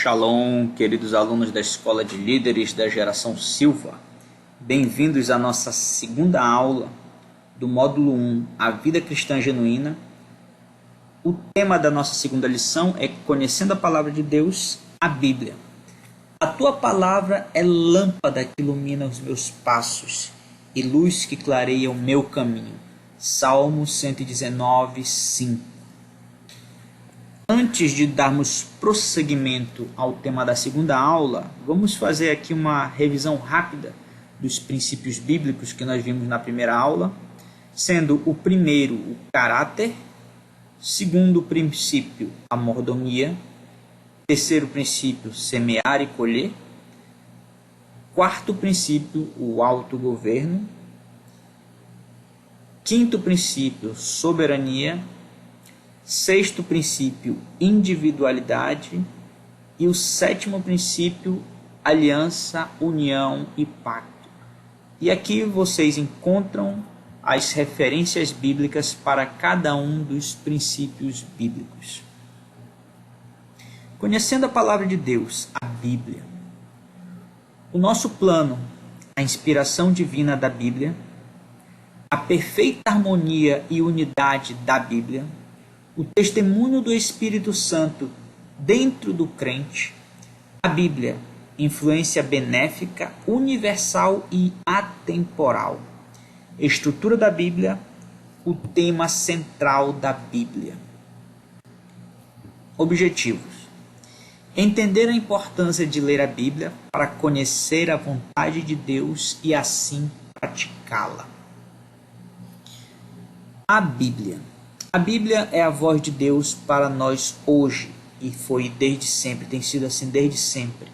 Shalom, queridos alunos da Escola de Líderes da Geração Silva. Bem-vindos à nossa segunda aula do módulo 1, A Vida Cristã Genuína. O tema da nossa segunda lição é Conhecendo a Palavra de Deus, a Bíblia. A tua palavra é lâmpada que ilumina os meus passos e luz que clareia o meu caminho. Salmo 119, 5. Antes de darmos prosseguimento ao tema da segunda aula, vamos fazer aqui uma revisão rápida dos princípios bíblicos que nós vimos na primeira aula, sendo o primeiro o caráter, segundo princípio a mordomia, terceiro princípio semear e colher, quarto princípio o autogoverno, quinto princípio soberania, sexto princípio, individualidade. E o sétimo princípio, aliança, união e pacto. E aqui vocês encontram as referências bíblicas para cada um dos princípios bíblicos. Conhecendo a palavra de Deus, a Bíblia. O nosso plano, a inspiração divina da Bíblia, a perfeita harmonia e unidade da Bíblia, o testemunho do Espírito Santo dentro do crente, a Bíblia, influência benéfica, universal e atemporal. Estrutura da Bíblia, o tema central da Bíblia. Objetivos: entender a importância de ler a Bíblia para conhecer a vontade de Deus e assim praticá-la. A Bíblia. A Bíblia é a voz de Deus para nós hoje e foi desde sempre, tem sido assim desde sempre.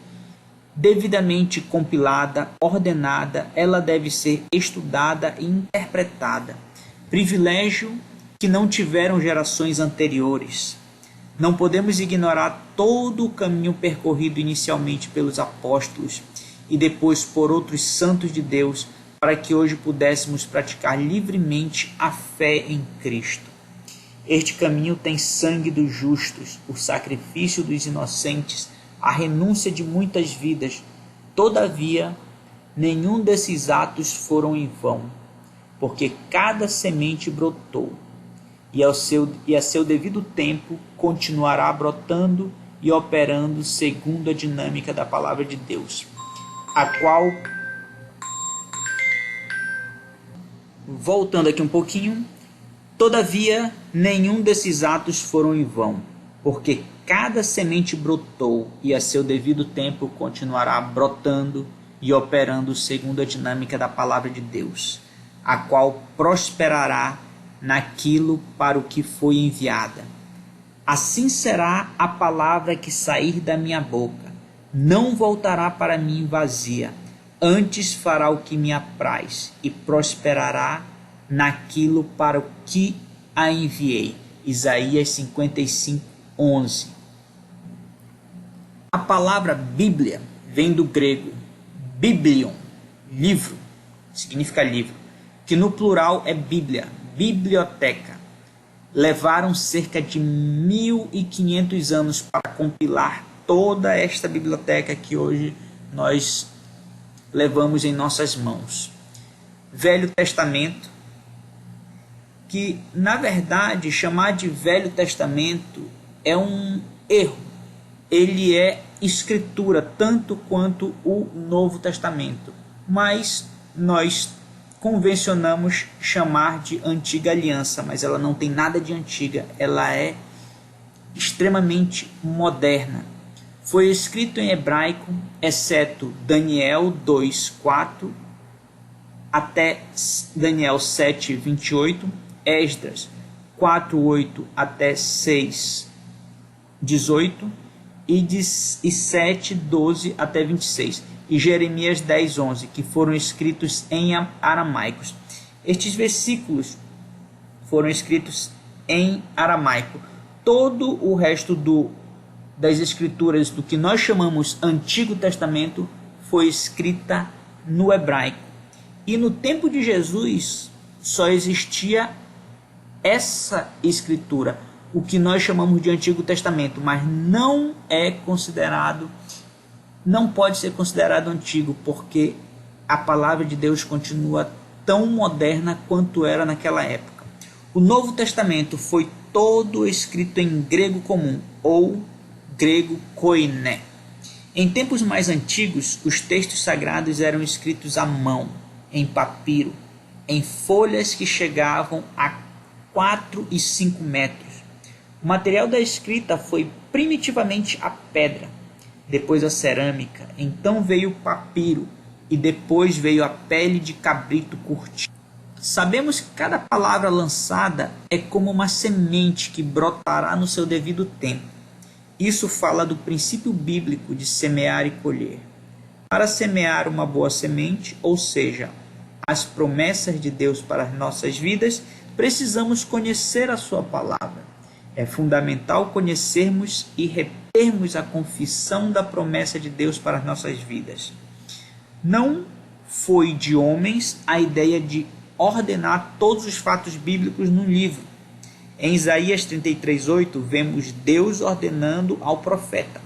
Devidamente compilada, ordenada, ela deve ser estudada e interpretada. Privilégio que não tiveram gerações anteriores. Não podemos ignorar todo o caminho percorrido inicialmente pelos apóstolos e depois por outros santos de Deus, para que hoje pudéssemos praticar livremente a fé em Cristo. Este caminho tem sangue dos justos, o sacrifício dos inocentes, a renúncia de muitas vidas. Todavia, nenhum desses atos foram em vão, porque cada semente brotou, e a seu devido tempo continuará brotando e operando segundo a dinâmica da palavra de Deus, a qual, voltando aqui um pouquinho, todavia, nenhum desses atos foram em vão, porque cada semente brotou e a seu devido tempo continuará brotando e operando segundo a dinâmica da palavra de Deus, a qual prosperará naquilo para o que foi enviada. Assim será a palavra que sair da minha boca, não voltará para mim vazia, antes fará o que me apraz e prosperará naquilo para o que a enviei. Isaías 55, 11. A palavra Bíblia vem do grego biblion, livro, significa livro, que no plural é Bíblia, biblioteca. Levaram cerca de 1.500 anos para compilar toda esta biblioteca que hoje nós levamos em nossas mãos. Velho Testamento, que na verdade chamar de Velho Testamento é um erro. Ele é escritura tanto quanto o Novo Testamento, mas nós convencionamos chamar de Antiga Aliança, mas ela não tem nada de antiga, ela é extremamente moderna. Foi escrito em hebraico, exceto Daniel 2:4 até Daniel 7:28, Esdras 4:8 até 6:18 e 7:12 até 26, e Jeremias 10:11, que foram escritos em aramaicos. Estes versículos foram escritos em aramaico. Todo o resto das escrituras do que nós chamamos Antigo Testamento foi escrita no hebraico. E no tempo de Jesus só existia essa escritura. o que nós chamamos de Antigo Testamento, mas não pode ser considerado antigo, porque a palavra de Deus continua tão moderna quanto era naquela época. O Novo Testamento foi todo escrito em grego comum, ou grego koiné. Em tempos mais antigos, os textos sagrados eram escritos à mão, em papiro, em folhas que chegavam a 4 e 5 metros. O material da escrita foi primitivamente a pedra, depois a cerâmica, então veio o papiro e depois veio a pele de cabrito curtido. Sabemos que cada palavra lançada é como uma semente que brotará no seu devido tempo. Isso fala do princípio bíblico de semear e colher. Para semear uma boa semente, ou seja, as promessas de Deus para as nossas vidas, precisamos conhecer a sua palavra. É fundamental conhecermos e retermos a confissão da promessa de Deus para as nossas vidas. Não foi de homens a ideia de ordenar todos os fatos bíblicos num livro. Em Isaías 33:8, vemos Deus ordenando ao profeta: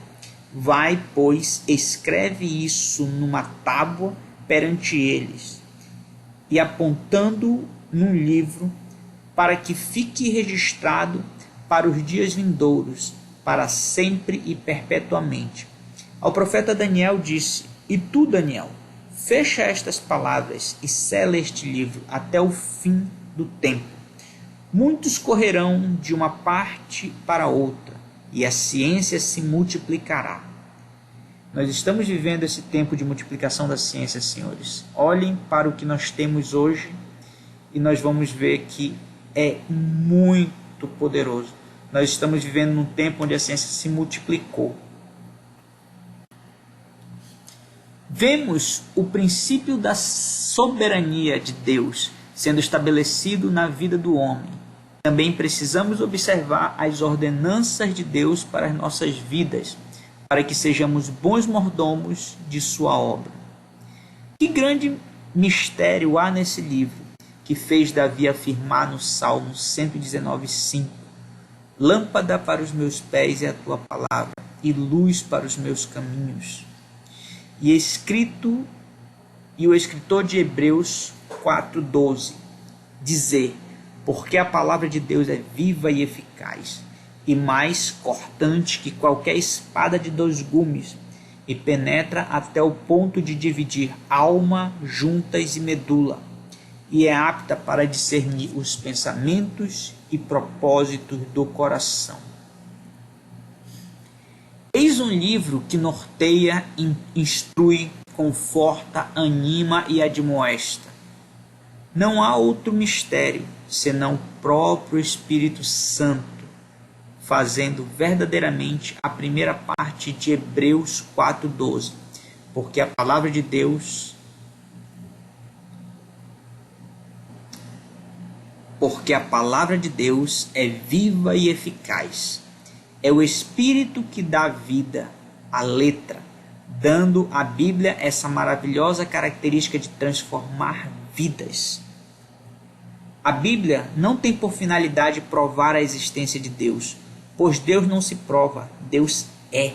vai, pois, escreve isso numa tábua perante eles, e apontando num livro, para que fique registrado para os dias vindouros, para sempre e perpetuamente. Ao profeta Daniel disse: e tu, Daniel, fecha estas palavras e sela este livro até o fim do tempo. Muitos correrão de uma parte para outra, e a ciência se multiplicará. Nós estamos vivendo esse tempo de multiplicação da ciência, senhores. Olhem para o que nós temos hoje e nós vamos ver que é muito poderoso. Nós estamos vivendo num tempo onde a ciência se multiplicou. Vemos o princípio da soberania de Deus sendo estabelecido na vida do homem. Também precisamos observar as ordenanças de Deus para as nossas vidas, para que sejamos bons mordomos de sua obra. Que grande mistério há nesse livro, que fez Davi afirmar no Salmo 119:5. Lâmpada para os meus pés é a tua palavra, e luz para os meus caminhos. E o escritor de Hebreus 4:12 dizer: porque a palavra de Deus é viva e eficaz, e mais cortante que qualquer espada de 2 gumes, e penetra até o ponto de dividir alma, juntas e medula, e é apta para discernir os pensamentos e propósitos do coração. Eis um livro que norteia, instrui, conforta, anima e admoesta. Não há outro mistério senão o próprio Espírito Santo, fazendo verdadeiramente a primeira parte de Hebreus 4:12, porque a palavra de Deus é viva e eficaz. É o Espírito que dá vida à letra, dando à Bíblia essa maravilhosa característica de transformar vidas. A Bíblia não tem por finalidade provar a existência de Deus, pois Deus não se prova, Deus é.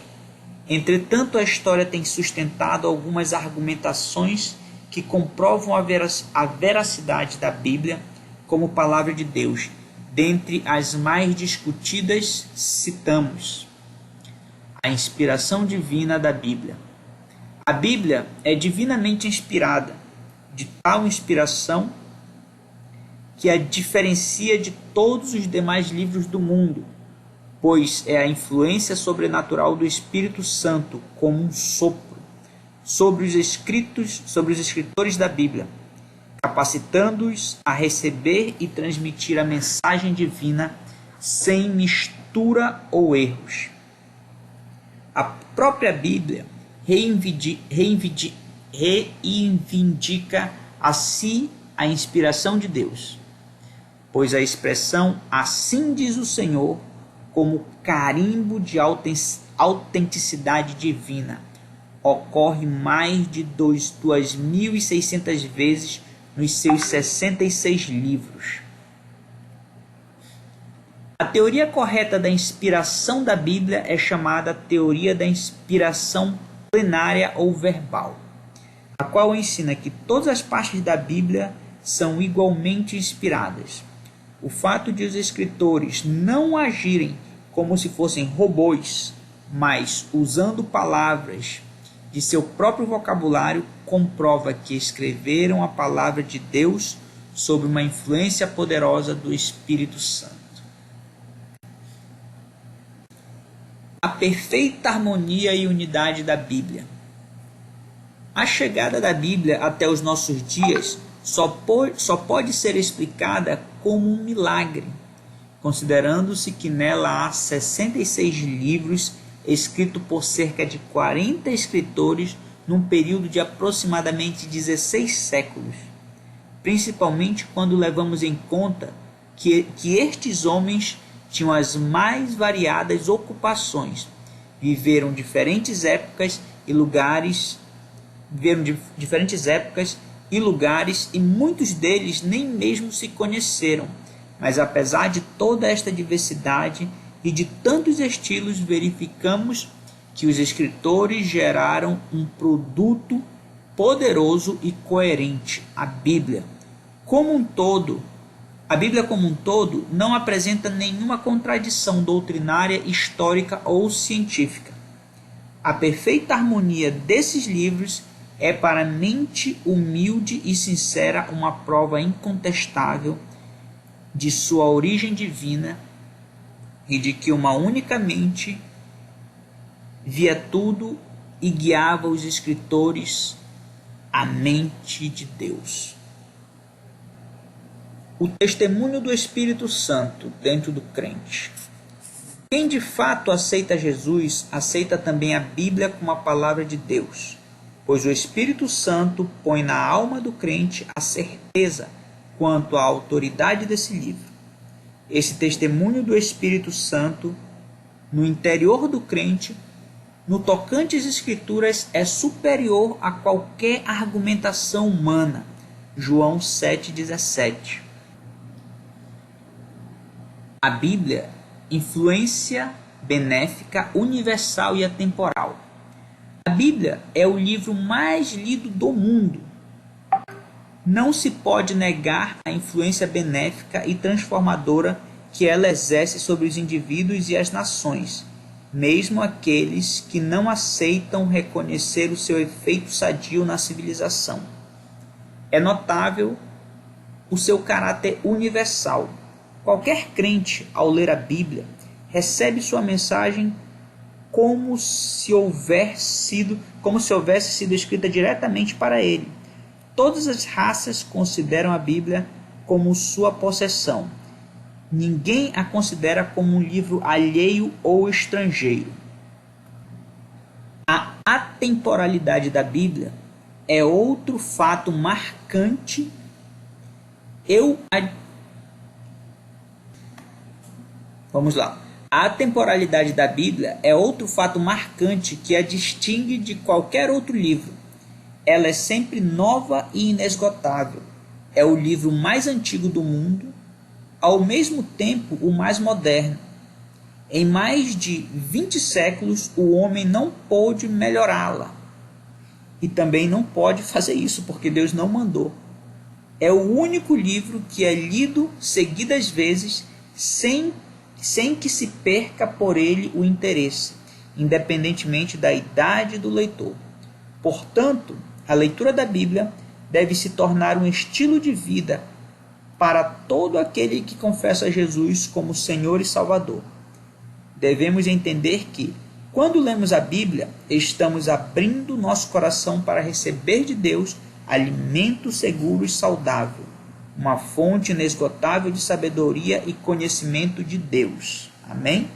Entretanto, a história tem sustentado algumas argumentações que comprovam a veracidade da Bíblia como palavra de Deus. Dentre as mais discutidas, citamos a inspiração divina da Bíblia. A Bíblia é divinamente inspirada, de tal inspiração que a diferencia de todos os demais livros do mundo, pois é a influência sobrenatural do Espírito Santo como um sopro sobre os escritores da Bíblia, capacitando-os a receber e transmitir a mensagem divina sem mistura ou erros. A própria Bíblia reivindica a si a inspiração de Deus, pois a expressão "assim diz o Senhor", como carimbo de autenticidade divina, ocorre mais de 2.600 vezes nos seus 66 livros. A teoria correta da inspiração da Bíblia é chamada teoria da inspiração plenária ou verbal, a qual ensina que todas as partes da Bíblia são igualmente inspiradas. O fato de os escritores não agirem como se fossem robôs, mas usando palavras de seu próprio vocabulário, comprova que escreveram a palavra de Deus sob uma influência poderosa do Espírito Santo. A perfeita harmonia e unidade da Bíblia. A chegada da Bíblia até os nossos dias só pode ser explicada como um milagre, considerando-se que nela há 66 livros escritos por cerca de 40 escritores num período de aproximadamente 16 séculos, principalmente quando levamos em conta que estes homens tinham as mais variadas ocupações, viveram diferentes épocas e lugares, e muitos deles nem mesmo se conheceram. Mas apesar de toda esta diversidade e de tantos estilos, verificamos que os escritores geraram um produto poderoso e coerente, a Bíblia. A Bíblia como um todo não apresenta nenhuma contradição doutrinária, histórica ou científica. A perfeita harmonia desses livros é para a mente humilde e sincera uma prova incontestável de sua origem divina e de que uma única mente via tudo e guiava os escritores, a mente de Deus. O testemunho do Espírito Santo dentro do crente. Quem de fato aceita Jesus, aceita também a Bíblia como a palavra de Deus, pois o Espírito Santo põe na alma do crente a certeza quanto à autoridade desse livro. Esse testemunho do Espírito Santo no interior do crente, no tocante às Escrituras, é superior a qualquer argumentação humana. João 7,17. A Bíblia, influência benéfica, universal e atemporal. A Bíblia é o livro mais lido do mundo. Não se pode negar a influência benéfica e transformadora que ela exerce sobre os indivíduos e as nações, mesmo aqueles que não aceitam reconhecer o seu efeito sadio na civilização. É notável o seu caráter universal. Qualquer crente, ao ler a Bíblia, recebe sua mensagem como se houvesse sido escrita diretamente para ele. Todas as raças consideram a Bíblia como sua possessão. Ninguém a considera como um livro alheio ou estrangeiro. A atemporalidade da Bíblia é outro fato marcante. Vamos lá. A atemporalidade da Bíblia é outro fato marcante que a distingue de qualquer outro livro. Ela é sempre nova e inesgotável. É o livro mais antigo do mundo, ao mesmo tempo o mais moderno. Em mais de 20 séculos, o homem não pôde melhorá-la. E também não pode fazer isso, porque Deus não mandou. É o único livro que é lido seguidas vezes, sem que se perca por ele o interesse, independentemente da idade do leitor. Portanto, a leitura da Bíblia deve se tornar um estilo de vida para todo aquele que confessa Jesus como Senhor e Salvador. Devemos entender que, quando lemos a Bíblia, estamos abrindo nosso coração para receber de Deus alimento seguro e saudável, uma fonte inesgotável de sabedoria e conhecimento de Deus. Amém?